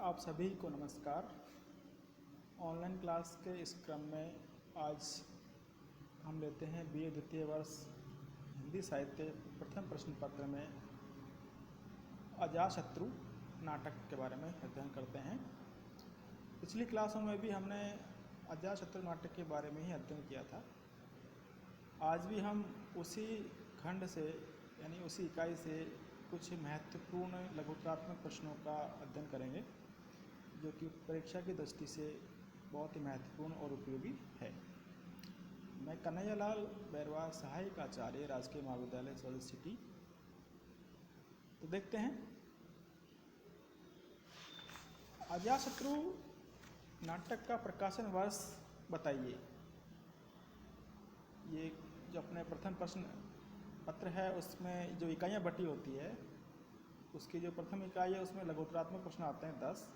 आप सभी को नमस्कार। ऑनलाइन क्लास के इस क्रम में आज हम लेते हैं बीए द्वितीय वर्ष हिंदी साहित्य प्रथम प्रश्न पत्र में अजातशत्रु नाटक के बारे में अध्ययन करते हैं। पिछली क्लासों में भी हमने अजातशत्रु नाटक के बारे में ही अध्ययन किया था। आज भी हम उसी खंड से यानी उसी इकाई से कुछ महत्वपूर्ण लघुत्रात्मक प्रश्नों का अध्ययन करेंगे जो कि परीक्षा की दृष्टि से बहुत ही महत्वपूर्ण और उपयोगी है। मैं कन्हैयालाल बैरवा, सहायक आचार्य, राजकीय महाविद्यालय सौर सिटी। तो देखते हैं, अजातशत्रु नाटक का प्रकाशन वर्ष बताइए। ये जो अपने प्रथम प्रश्न पत्र है उसमें जो इकाइयाँ बटी होती है, उसकी जो प्रथम इकाई है उसमें लघुत्रात्मक प्रश्न आते हैं 10।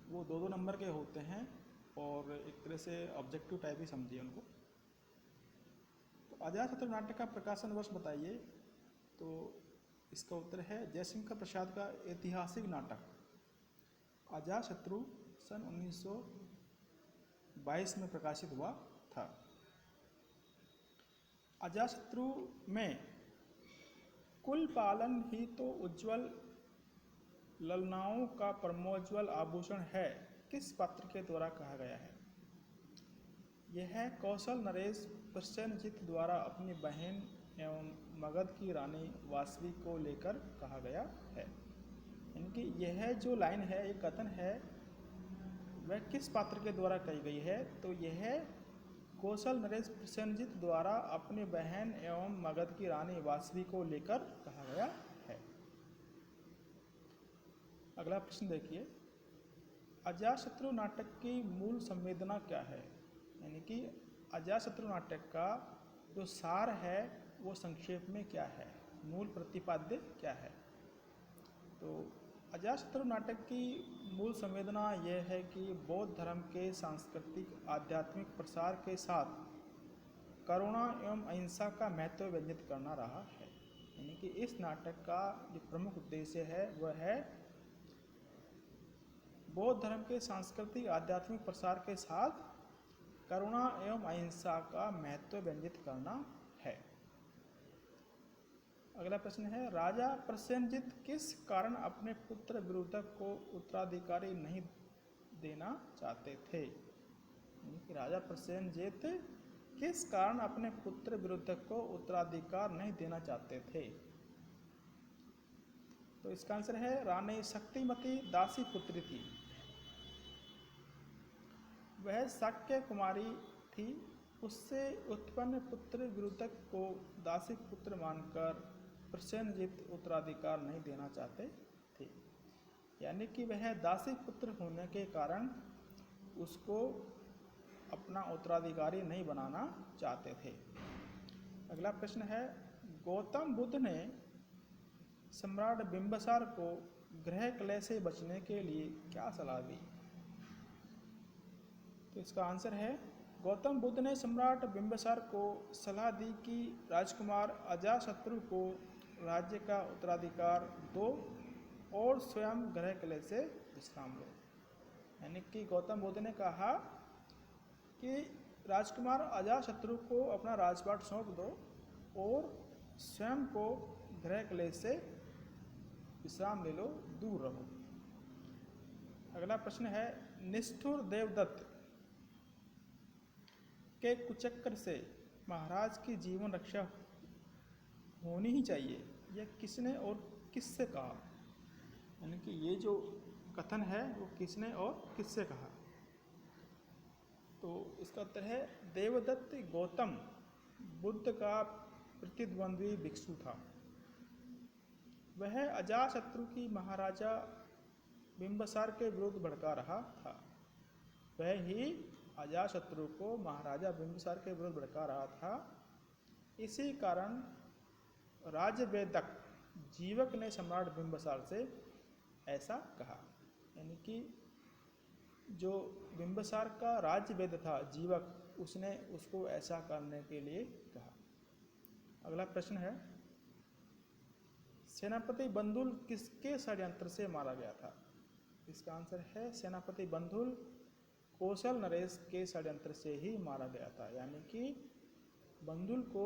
वो 2-2 नंबर के होते हैं और एक तरह से ऑब्जेक्टिव टाइप ही समझिए उनको। तो अजातशत्रु नाटक का प्रकाशन वर्ष बताइए। तो इसका उत्तर है जयशंकर प्रसाद का ऐतिहासिक नाटक अजातशत्रु सन 1922 में प्रकाशित हुआ था। अजातशत्रु में कुल पालन ही तो उज्ज्वल ललनाओं का परमोज्वल आभूषण है, किस पात्र के द्वारा कहा गया है? यह कौशल नरेश प्रसेनजीत द्वारा अपनी बहन एवं मगध की रानी वासवी को लेकर कहा गया है। यानी कि यह जो लाइन है, ये कथन है, वह किस पात्र के द्वारा कही गई है? तो यह कौशल नरेश प्रसेनजीत द्वारा अपनी बहन एवं मगध की रानी वासवी को लेकर कहा गया है। अगला प्रश्न देखिए, अजातशत्रु नाटक की मूल संवेदना क्या है? यानी कि अजातशत्रु नाटक का जो सार है वो संक्षेप में क्या है, मूल प्रतिपाद्य क्या है? तो अजातशत्रु नाटक की मूल संवेदना यह है कि बौद्ध धर्म के सांस्कृतिक आध्यात्मिक प्रसार के साथ करुणा एवं अहिंसा का महत्व व्यंजित करना रहा है। यानी कि इस नाटक का जो प्रमुख उद्देश्य है वह है बौद्ध धर्म के सांस्कृतिक आध्यात्मिक प्रसार के साथ करुणा एवं अहिंसा का महत्व व्यंजित करना है। अगला प्रश्न है, राजा प्रसेनजीत किस कारण अपने पुत्र विरुद्धक को उत्तराधिकारी नहीं देना चाहते थे? कि राजा प्रसेनजीत किस कारण अपने पुत्र विरुद्धक को उत्तराधिकार नहीं देना चाहते थे? तो इसका आंसर है रानी शक्तिमती दासी पुत्री थी। वह शाक्य कुमारी थी। उससे उत्पन्न पुत्र विरुद्धक को दासी पुत्र मानकर प्रसेनजीत उत्तराधिकार नहीं देना चाहते थे। यानी कि वह दासी पुत्र होने के कारण उसको अपना उत्तराधिकारी नहीं बनाना चाहते थे। अगला प्रश्न है, गौतम बुद्ध ने सम्राट बिंबिसार को ग्रह कलह से बचने के लिए क्या सलाह दी? तो इसका आंसर है, गौतम बुद्ध ने सम्राट बिंबिसार को सलाह दी कि राजकुमार अजातशत्रु को राज्य का उत्तराधिकार दो और स्वयं ग्रह कलह से विश्राम लो। यानी कि गौतम बुद्ध ने कहा कि राजकुमार अजातशत्रु को अपना राजपाट सौंप दो और स्वयं को ग्रह कलह से विश्राम ले लो, दूर रहो। अगला प्रश्न है, निष्ठुर देवदत्त के कुचक्र से महाराज की जीवन रक्षा होनी ही चाहिए, यह किसने और किससे कहा? यानी कि ये जो कथन है वो किसने और किससे कहा? तो इसका उत्तर है देवदत्त गौतम बुद्ध का प्रतिद्वंद्वी भिक्षु था। वह अजातशत्रु की महाराजा बिंबिसार के विरुद्ध भड़का रहा था। वह ही अजातशत्रु को महाराजा बिंबिसार के विरुद्ध भड़का रहा था। इसी कारण राजवेदक जीवक ने सम्राट बिंबिसार से ऐसा कहा। यानी कि जो बिंबिसार का राज्यवेद था जीवक, उसने उसको ऐसा करने के लिए कहा। अगला प्रश्न है, सेनापति बंदुल किसके षड्यंत्र से मारा गया था? इसका आंसर है सेनापति बंधुल कौशल नरेश के षड्यंत्र से ही मारा गया था, यानी कि बंधुल को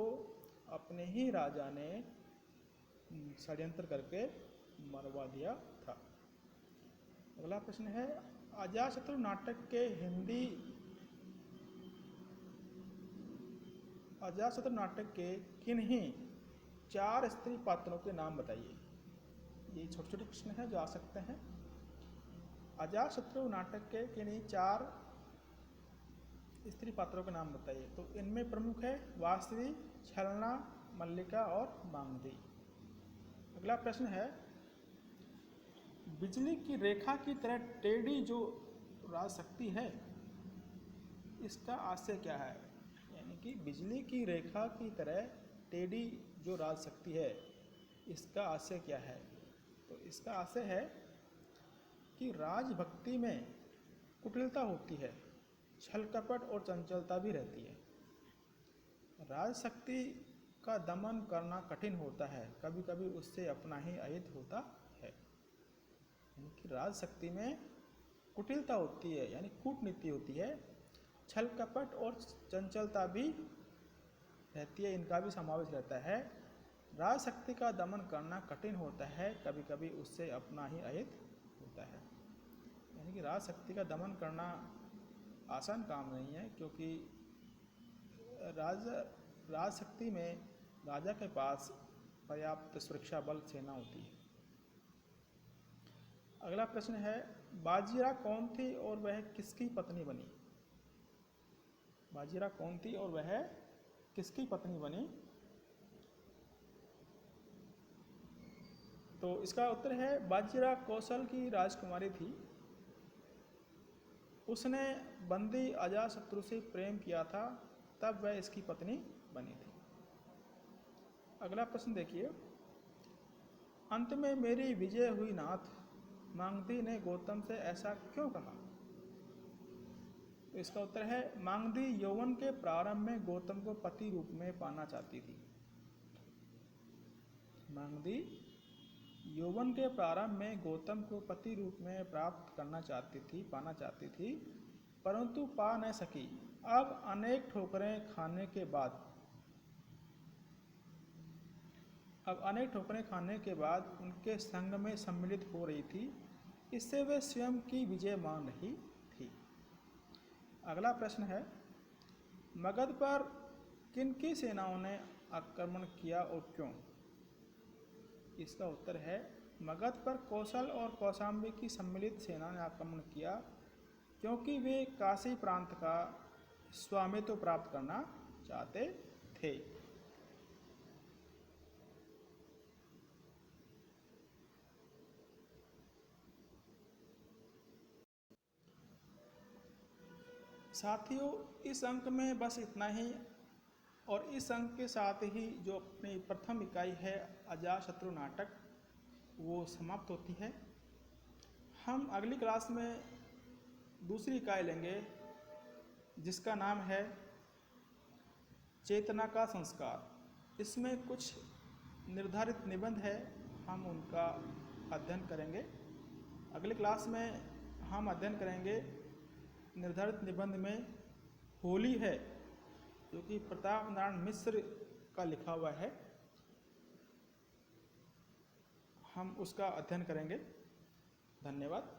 अपने ही राजा ने षड्यंत्र करके मरवा दिया था। अगला प्रश्न है, अजातशत्रु नाटक के हिंदी अजातशत्रु नाटक के किन्हीं 4 स्त्री पात्रों के नाम बताइए। ये छोटे छोटे प्रश्न हैं जो आ सकते हैं। अजातशत्रु नाटक के किन्हीं 4 स्त्री पात्रों के नाम बताइए। तो इनमें प्रमुख है वासवी, छलना, मल्लिका और मांगधी। अगला प्रश्न है, बिजली की रेखा की तरह टेढ़ी जो राजशक्ति है इसका आशय क्या है? यानी कि बिजली की रेखा की तरह टेढ़ी जो राजशक्ति है इसका आशय क्या है? तो इसका आशय है कि राजभक्ति में कुटिलता होती है, छल कपट और चंचलता भी रहती है। राजशक्ति का दमन करना कठिन होता है, कभी कभी उससे अपना ही अहित होता है। यानी कि राजशक्ति में कुटिलता होती है, यानी कूटनीति होती है, छल कपट और चंचलता भी रहती है, इनका भी समावेश रहता है। राजशक्ति का दमन करना कठिन होता है, कभी कभी उससे अपना ही अहित होता है। यानी कि राजशक्ति का दमन करना आसान काम नहीं है, क्योंकि राजशक्ति में राजा के पास पर्याप्त सुरक्षा बल सेना होती है। अगला प्रश्न है, बाजीरा कौन थी और वह किसकी पत्नी बनी? बाजीरा कौन थी और वह किसकी पत्नी बनी? तो इसका उत्तर है बाजीरा कौशल की राजकुमारी थी। उसने बंदी अजातशत्रु से प्रेम किया था, तब वह इसकी पत्नी बनी थी। अगला प्रश्न देखिए, अंत में मेरी विजय हुई नाथ, मांगधी ने गौतम से ऐसा क्यों कहा? तो इसका उत्तर है मांगधी यौवन के प्रारंभ में गौतम को पति रूप में पाना चाहती थी। मांगधी यौवन के प्रारंभ में गौतम को पति रूप में प्राप्त करना चाहती थी, पाना चाहती थी, परंतु पा न सकी। अब अनेक ठोकरें खाने के बाद उनके संग में सम्मिलित हो रही थी, इससे वे स्वयं की विजय मान रही थी। अगला प्रश्न है, मगध पर किनकी सेनाओं ने आक्रमण किया और क्यों? इसका उत्तर है मगध पर कौशल और कौशांबी की सम्मिलित सेना ने आक्रमण किया, क्योंकि वे काशी प्रांत का स्वामित्व प्राप्त करना चाहते थे। साथियों, इस अंक में बस इतना ही, और इस अंक के साथ ही जो अपनी प्रथम इकाई है अजातशत्रु नाटक वो समाप्त होती है। हम अगली क्लास में दूसरी इकाई लेंगे जिसका नाम है चेतना का संस्कार। इसमें कुछ निर्धारित निबंध है, हम उनका अध्ययन करेंगे। अगली क्लास में हम अध्ययन करेंगे निर्धारित निबंध में होली है, जो कि प्रताप नारायण मिश्र का लिखा हुआ है, हम उसका अध्ययन करेंगे। धन्यवाद।